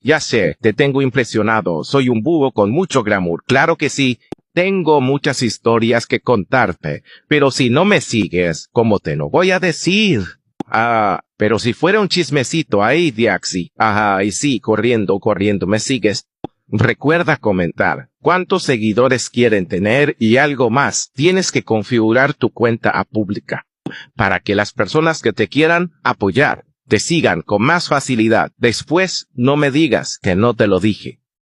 Ya sé, te tengo impresionado. Soy un búho con mucho glamour. Claro que sí. Tengo muchas historias que contarte. Pero si no me sigues, ¿cómo te lo voy a decir? Ah, pero si fuera un chismecito ahí, Diaxi. Ajá, y sí, corriendo, corriendo, ¿me sigues? Recuerda comentar cuántos seguidores quieren tener y algo más. Tienes que configurar tu cuenta a pública para que las personas que te quieran apoyar te sigan con más facilidad. Después, no me digas que no te lo dije.